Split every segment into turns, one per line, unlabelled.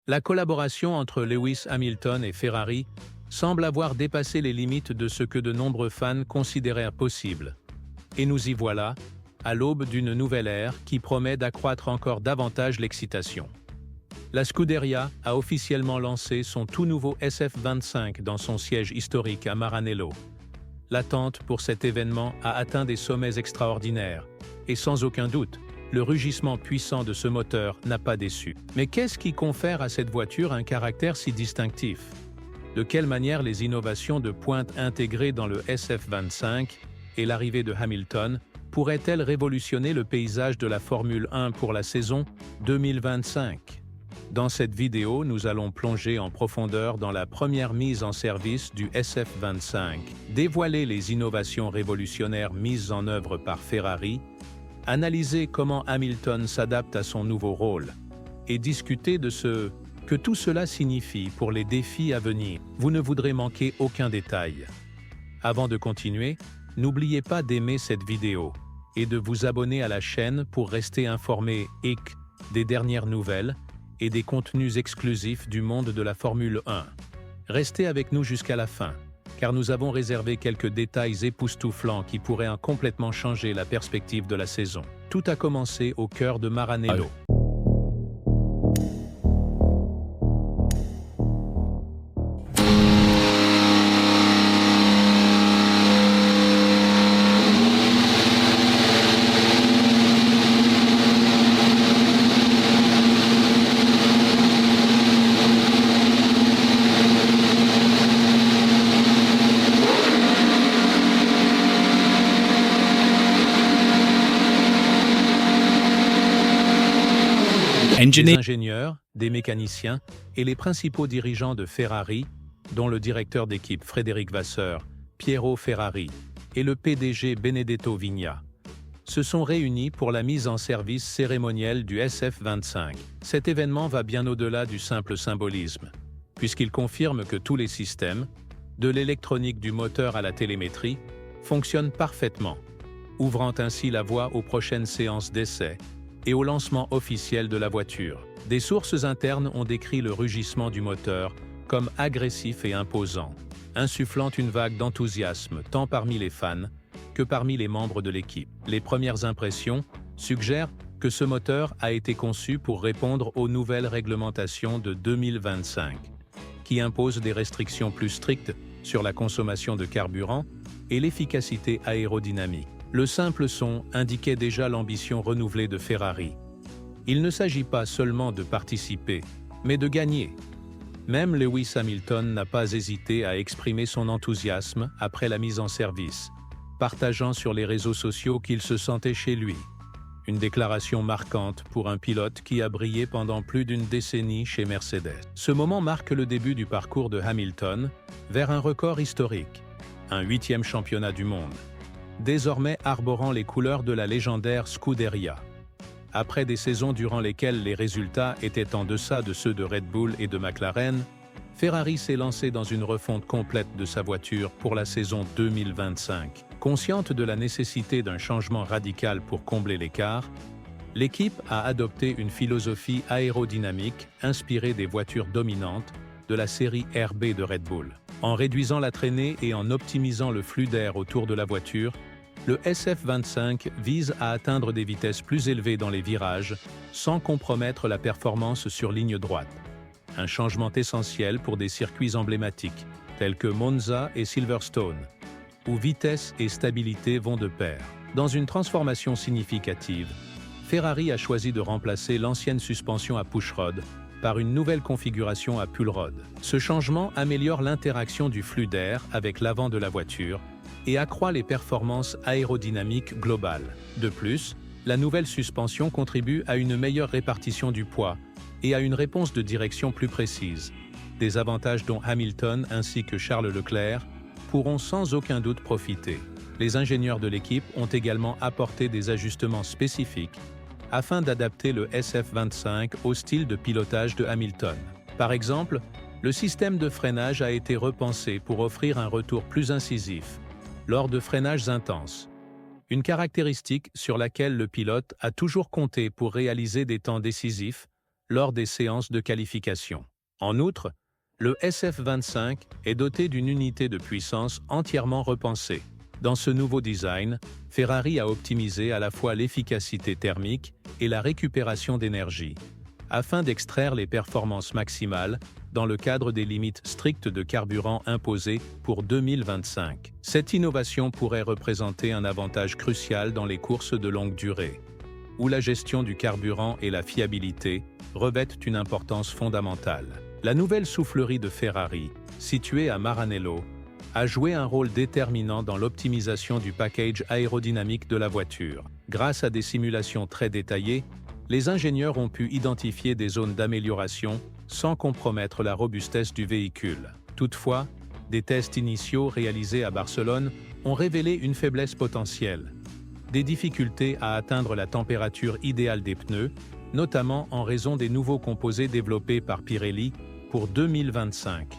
La collaboration entre Lewis Hamilton et Ferrari semble avoir dépassé les limites de ce que de nombreux fans considérèrent possible. Et nous y voilà, à l'aube d'une nouvelle ère qui promet d'accroître encore davantage l'excitation. La Scuderia a officiellement lancé son tout nouveau SF25 dans son siège historique à Maranello. L'attente pour cet événement a atteint des sommets extraordinaires, et sans aucun doute, le rugissement puissant de ce moteur n'a pas déçu. Mais qu'est-ce qui confère à cette voiture un caractère si distinctif? De quelle manière les innovations de pointe intégrées dans le SF25 et l'arrivée de Hamilton pourraient-elles révolutionner le paysage de la Formule 1 pour la saison 2025? Dans cette vidéo, nous allons plonger en profondeur dans la première mise en service du SF25, dévoiler les innovations révolutionnaires mises en œuvre par Ferrari, analyser comment Hamilton s'adapte à son nouveau rôle et discuter de ce que tout cela signifie pour les défis à venir. Vous ne voudrez manquer aucun détail. Avant de continuer, n'oubliez pas d'aimer cette vidéo et de vous abonner à la chaîne pour rester informé des dernières nouvelles et des contenus exclusifs du monde de la Formule 1. Restez avec nous jusqu'à la fin, car nous avons réservé quelques détails époustouflants qui pourraient complètement changer la perspective de la saison. Tout a commencé au cœur de Maranello. Des ingénieurs, des mécaniciens et les principaux dirigeants de Ferrari, dont le directeur d'équipe Frédéric Vasseur, Piero Ferrari et le PDG Benedetto Vigna, se sont réunis pour la mise en service cérémonielle du SF25. Cet événement va bien au-delà du simple symbolisme, puisqu'il confirme que tous les systèmes, de l'électronique du moteur à la télémétrie, fonctionnent parfaitement, ouvrant ainsi la voie aux prochaines séances d'essais et au lancement officiel de la voiture. Des sources internes ont décrit le rugissement du moteur comme agressif et imposant, insufflant une vague d'enthousiasme tant parmi les fans que parmi les membres de l'équipe. Les premières impressions suggèrent que ce moteur a été conçu pour répondre aux nouvelles réglementations de 2025, qui imposent des restrictions plus strictes sur la consommation de carburant et l'efficacité aérodynamique. Le simple son indiquait déjà l'ambition renouvelée de Ferrari. Il ne s'agit pas seulement de participer, mais de gagner. Même Lewis Hamilton n'a pas hésité à exprimer son enthousiasme après la mise en service, partageant sur les réseaux sociaux qu'il se sentait chez lui. Une déclaration marquante pour un pilote qui a brillé pendant plus d'une décennie chez Mercedes. Ce moment marque le début du parcours de Hamilton vers un record historique, un 8e championnat du monde, désormais arborant les couleurs de la légendaire Scuderia. Après des saisons durant lesquelles les résultats étaient en deçà de ceux de Red Bull et de McLaren, Ferrari s'est lancé dans une refonte complète de sa voiture pour la saison 2025. Consciente de la nécessité d'un changement radical pour combler l'écart, l'équipe a adopté une philosophie aérodynamique inspirée des voitures dominantes de la série RB de Red Bull. En réduisant la traînée et en optimisant le flux d'air autour de la voiture, le SF25 vise à atteindre des vitesses plus élevées dans les virages sans compromettre la performance sur ligne droite. Un changement essentiel pour des circuits emblématiques tels que Monza et Silverstone, où vitesse et stabilité vont de pair. Dans une transformation significative, Ferrari a choisi de remplacer l'ancienne suspension à push-rod par une nouvelle configuration à pull-rod. Ce changement améliore l'interaction du flux d'air avec l'avant de la voiture et accroît les performances aérodynamiques globales. De plus, la nouvelle suspension contribue à une meilleure répartition du poids et à une réponse de direction plus précise, des avantages dont Hamilton ainsi que Charles Leclerc pourront sans aucun doute profiter. Les ingénieurs de l'équipe ont également apporté des ajustements spécifiques afin d'adapter le SF25 au style de pilotage de Hamilton. Par exemple, le système de freinage a été repensé pour offrir un retour plus incisif lors de freinages intenses, une caractéristique sur laquelle le pilote a toujours compté pour réaliser des temps décisifs lors des séances de qualification. En outre, le SF25 est doté d'une unité de puissance entièrement repensée. Dans ce nouveau design, Ferrari a optimisé à la fois l'efficacité thermique et la récupération d'énergie, afin d'extraire les performances maximales dans le cadre des limites strictes de carburant imposées pour 2025. Cette innovation pourrait représenter un avantage crucial dans les courses de longue durée, où la gestion du carburant et la fiabilité revêtent une importance fondamentale. La nouvelle soufflerie de Ferrari, située à Maranello, a joué un rôle déterminant dans l'optimisation du package aérodynamique de la voiture. Grâce à des simulations très détaillées, les ingénieurs ont pu identifier des zones d'amélioration sans compromettre la robustesse du véhicule. Toutefois, des tests initiaux réalisés à Barcelone ont révélé une faiblesse potentielle, des difficultés à atteindre la température idéale des pneus, notamment en raison des nouveaux composés développés par Pirelli pour 2025.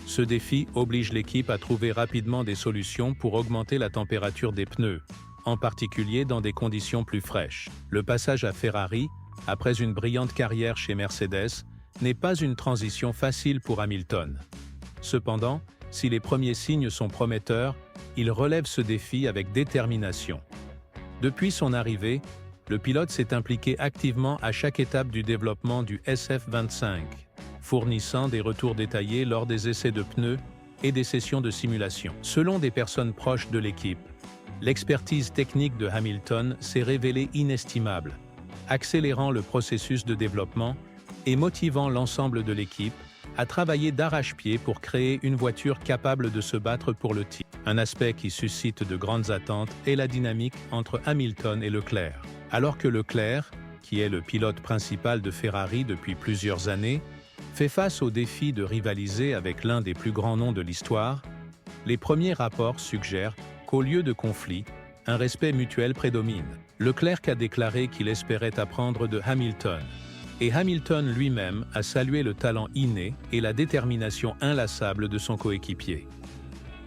Ce défi oblige l'équipe à trouver rapidement des solutions pour augmenter la température des pneus, en particulier dans des conditions plus fraîches. Le passage à Ferrari, après une brillante carrière chez Mercedes, n'est pas une transition facile pour Hamilton. Cependant, si les premiers signes sont prometteurs, il relève ce défi avec détermination. Depuis son arrivée, le pilote s'est impliqué activement à chaque étape du développement du SF25, fournissant des retours détaillés lors des essais de pneus et des sessions de simulation. Selon des personnes proches de l'équipe, l'expertise technique de Hamilton s'est révélée inestimable, accélérant le processus de développement et motivant l'ensemble de l'équipe à travailler d'arrache-pied pour créer une voiture capable de se battre pour le titre. Un aspect qui suscite de grandes attentes est la dynamique entre Hamilton et Leclerc. Alors que Leclerc, qui est le pilote principal de Ferrari depuis plusieurs années, fait face au défi de rivaliser avec l'un des plus grands noms de l'histoire, les premiers rapports suggèrent qu'au lieu de conflit, un respect mutuel prédomine. Leclerc a déclaré qu'il espérait apprendre de Hamilton, et Hamilton lui-même a salué le talent inné et la détermination inlassable de son coéquipier.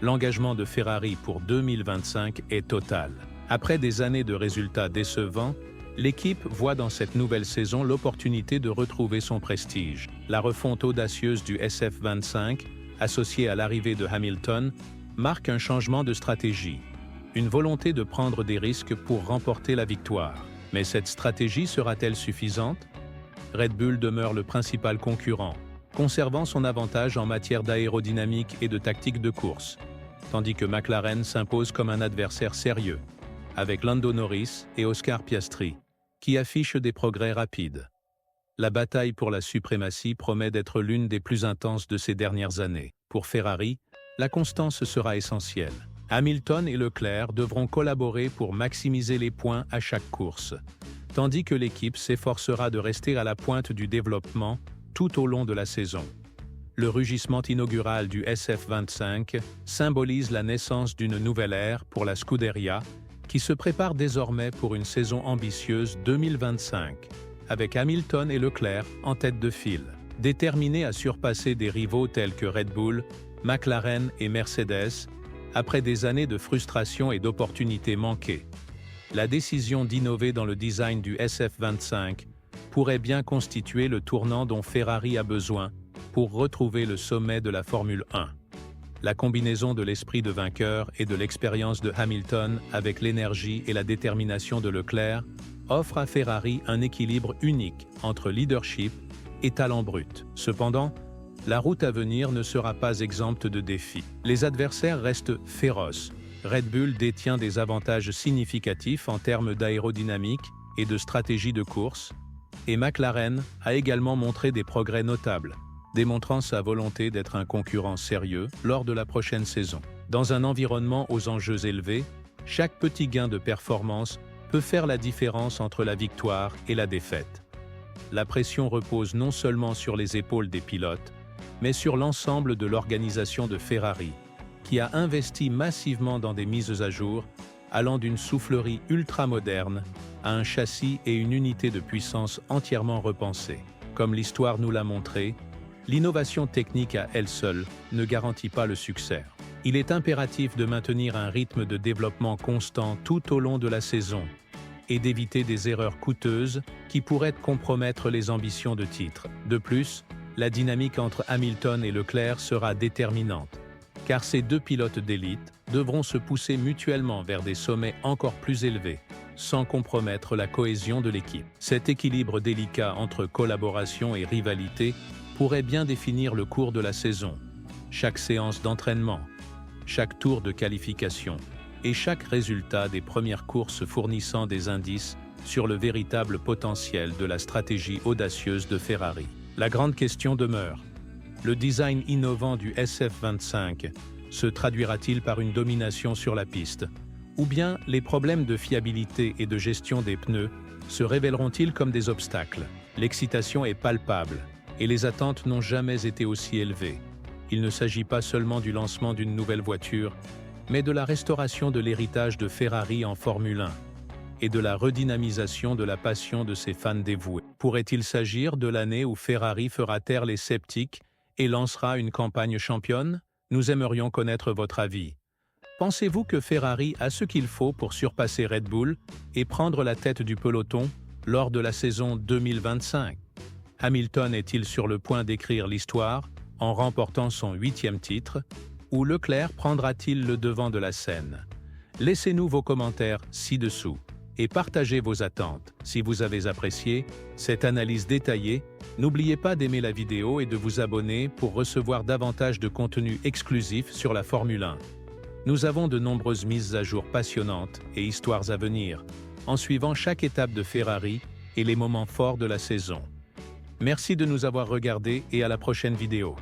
L'engagement de Ferrari pour 2025 est total. Après des années de résultats décevants, l'équipe voit dans cette nouvelle saison l'opportunité de retrouver son prestige. La refonte audacieuse du SF25, associée à l'arrivée de Hamilton, marque un changement de stratégie, une volonté de prendre des risques pour remporter la victoire. Mais cette stratégie sera-t-elle suffisante ? Red Bull demeure le principal concurrent, conservant son avantage en matière d'aérodynamique et de tactique de course, tandis que McLaren s'impose comme un adversaire sérieux, avec Lando Norris et Oscar Piastri, qui affichent des progrès rapides. La bataille pour la suprématie promet d'être l'une des plus intenses de ces dernières années. Pour Ferrari, la constance sera essentielle. Hamilton et Leclerc devront collaborer pour maximiser les points à chaque course, tandis que l'équipe s'efforcera de rester à la pointe du développement tout au long de la saison. Le rugissement inaugural du SF25 symbolise la naissance d'une nouvelle ère pour la Scuderia, qui se prépare désormais pour une saison ambitieuse 2025, avec Hamilton et Leclerc en tête de file. Déterminés à surpasser des rivaux tels que Red Bull, McLaren et Mercedes, après des années de frustration et d'opportunités manquées, la décision d'innover dans le design du SF25 pourrait bien constituer le tournant dont Ferrari a besoin pour retrouver le sommet de la Formule 1. La combinaison de l'esprit de vainqueur et de l'expérience de Hamilton avec l'énergie et la détermination de Leclerc offre à Ferrari un équilibre unique entre leadership et talent brut. Cependant, la route à venir ne sera pas exempte de défis. Les adversaires restent féroces. Red Bull détient des avantages significatifs en termes d'aérodynamique et de stratégie de course, et McLaren a également montré des progrès notables, démontrant sa volonté d'être un concurrent sérieux lors de la prochaine saison. Dans un environnement aux enjeux élevés, chaque petit gain de performance peut faire la différence entre la victoire et la défaite. La pression repose non seulement sur les épaules des pilotes, mais sur l'ensemble de l'organisation de Ferrari, qui a investi massivement dans des mises à jour, allant d'une soufflerie ultra-moderne à un châssis et une unité de puissance entièrement repensée. Comme l'histoire nous l'a montré, l'innovation technique à elle seule ne garantit pas le succès. Il est impératif de maintenir un rythme de développement constant tout au long de la saison, et d'éviter des erreurs coûteuses qui pourraient compromettre les ambitions de titre. De plus, la dynamique entre Hamilton et Leclerc sera déterminante, car ces deux pilotes d'élite devront se pousser mutuellement vers des sommets encore plus élevés, sans compromettre la cohésion de l'équipe. Cet équilibre délicat entre collaboration et rivalité pourrait bien définir le cours de la saison. Chaque séance d'entraînement, chaque tour de qualification et chaque résultat des premières courses fournissant des indices sur le véritable potentiel de la stratégie audacieuse de Ferrari. La grande question demeure: le design innovant du SF25 se traduira-t-il par une domination sur la piste? Ou bien les problèmes de fiabilité et de gestion des pneus se révéleront-ils comme des obstacles? L'excitation est palpable et les attentes n'ont jamais été aussi élevées. Il ne s'agit pas seulement du lancement d'une nouvelle voiture, mais de la restauration de l'héritage de Ferrari en Formule 1 et de la redynamisation de la passion de ses fans dévoués. Pourrait-il s'agir de l'année où Ferrari fera taire les sceptiques et lancera une campagne championne? Nous aimerions connaître votre avis. Pensez-vous que Ferrari a ce qu'il faut pour surpasser Red Bull et prendre la tête du peloton lors de la saison 2025? Hamilton est-il sur le point d'écrire l'histoire en remportant son 8e titre, ou Leclerc prendra-t-il le devant de la scène? Laissez-nous vos commentaires ci-dessous et partagez vos attentes. Si vous avez apprécié cette analyse détaillée, n'oubliez pas d'aimer la vidéo et de vous abonner pour recevoir davantage de contenu exclusif sur la Formule 1. Nous avons de nombreuses mises à jour passionnantes et histoires à venir, en suivant chaque étape de Ferrari et les moments forts de la saison. Merci de nous avoir regardés et à la prochaine vidéo.